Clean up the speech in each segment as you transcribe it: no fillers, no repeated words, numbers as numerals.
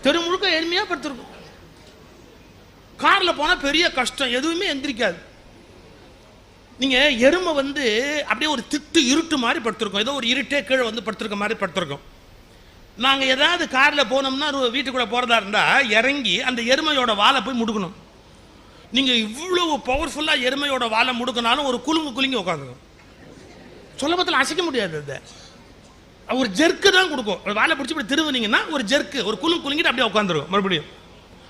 தெரு முழுக்க எளிமையா படுத்திருக்கும். கார்ல போனா பெரிய கஷ்டம், எதுவுமே எந்திரிக்காது. நீங்க எருமை வந்து அப்படியே ஒரு திட்டு இருட்டு மாதிரி படுத்திருக்கோம், ஏதோ ஒரு இருட்டே கீழே வந்து படுத்திருக்க மாதிரி படுத்திருக்கோம். நாங்க ஏதாவது கார்ல போனோம்னா வீட்டுக்குள்ள போறதா இருந்தா இறங்கி அந்த எருமையோட வாலை போய் முடுக்கணும். நீங்க இவ்வளவு பவர்ஃபுல்லா எருமையோட வாலை முடுக்கினாலும் ஒரு குலுங்கி உட்காந்துக்கும். சொல்லபத்தில் அசைக்க முடியாது. அது ஒரு ஜெர்க்கு தான் கொடுக்கும். வாழை பிடிச்சி இப்படி திருவுனீங்கன்னா ஒரு ஜெர்க்கு, ஒரு குலுங்கிட்டு அப்படியே உட்காந்துரும். மறுபடியும்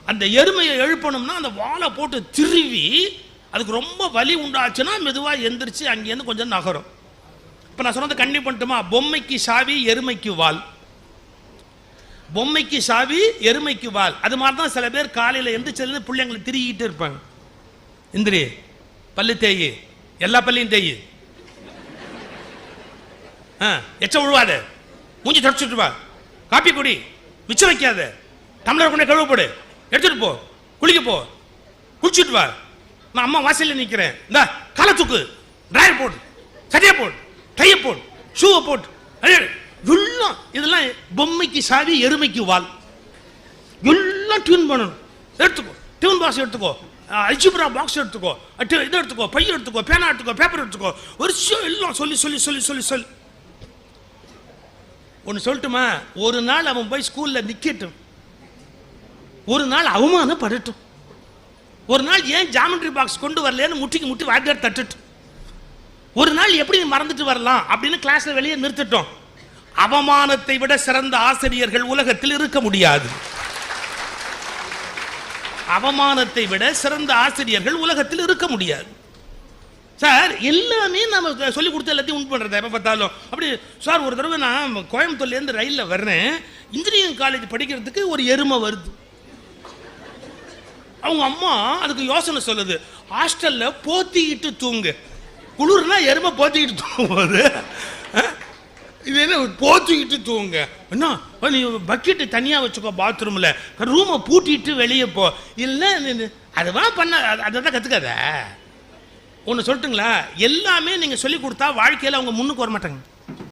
அந்த எருமையை எழுப்பணும்னா அந்த வாழை போட்டு திருவி அதுக்கு ரொம்ப வலி உண்டாச்சுன்னா மெதுவாக எந்திரிச்சு அங்கேருந்து கொஞ்சம் நகரும். இப்போ நான் சொன்னதை கண்டிப்பாக பண்ணட்டுமா? பொம்மைக்கு சாவி எருமைக்கு வால், பொம்மைக்கு சாவி எருமைக்கு வால். அது மாதிரி தான் சில பேர் காலையில் எந்திரிச்சதுல பிள்ளைங்களை திரிகிட்டு இருப்பாங்க. இந்திரி பல்லு தேயி, எல்லா பல்லையும் தேயி, எச்ச விழுவாத, மூஞ்சி தொடச்சுட்டு வா, காப்பி குடி, மிச்சம் வைக்காத, டம்ளர் கொண்டே கழுவு போடு, எடுத்துட்டு போ, குளிக்க போ, குளிச்சுட்டு வா, நான் அம்மா வாசலில் நிற்கிறேன், இந்த காலை தூக்கு, டிரைவர் போடு, சட்டையை போடு, டையை போடு, ஷூவை போட்டு, எல்லாம் இதெல்லாம் பொம்மைக்கு சாவி எருமைக்கு வால். எல்லாம் டியூன் பண்ணணும். எடுத்துக்கோ, டியூன் பாக்ஸ் எடுத்துக்கோ, அல்ஜிப்ரா பாக்ஸ் எடுத்துக்கோ, இதை எடுத்துக்கோ, பையன் எடுத்துக்கோ, பேனா எடுத்துக்கோ, பேப்பர் எடுத்துக்கோ, ஒரு எல்லாம் சொல்லி சொல்லி சொல்லி சொல்லி சொல்லி ஒன்று சொல்லட்டுமா? ஒரு நாள் அவன் போய் ஸ்கூல்ல நிக்கட்டும், ஒரு நாள் அவமானப்படட்டும், ஒரு நாள் ஏன் ஜாமெட்ரி பாக்ஸ் கொண்டு வரலன்னு முட்டிக்கு முட்டி வாத்தியார் தட்டுட்டும், ஒரு நாள் எப்படி மறந்துட்டு வரலாம் அப்படின்னு கிளாஸ்ல வெளியே நிறுத்தட்டும். அவமானத்தை விட சிறந்த ஆசிரியர்கள் உலகத்தில் இருக்க முடியாது. அவமானத்தை விட சிறந்த ஆசிரியர்கள் உலகத்தில் இருக்க முடியாது. சார் எல்லாமே நம்ம சொல்லி கொடுத்து எல்லாத்தையும் உண்டு பண்ணுறது எப்போ பார்த்தாலும் அப்படி. சார் ஒரு தடவை நான் கோயம்புத்தூர்லேருந்து ரயிலில் வர்றேன், இன்ஜினியரிங் காலேஜ் படிக்கிறதுக்கு ஒரு எருமை வருது. அவங்க அம்மா அதுக்கு யோசனை சொல்லுது, ஹாஸ்டலில் போத்திக்கிட்டு தூங்கு, குளிர்னா எருமை போத்திக்கிட்டு தூங்கும்போது இது என்ன போத்திக்கிட்டு தூங்க, என்ன நீ பக்கெட்டு தனியாக வச்சுக்கோ பாத்ரூமில், ரூமை பூட்டிட்டு வெளியே போ, இல்லை அதுதான் பண்ண, அதை தான் கற்றுக்காத. ஒன்று சொல்லட்டுங்களா, எல்லாமே நீங்கள் சொல்லி கொடுத்தா வாழ்க்கையில் அவங்க முன்னுக்கு வர மாட்டாங்க.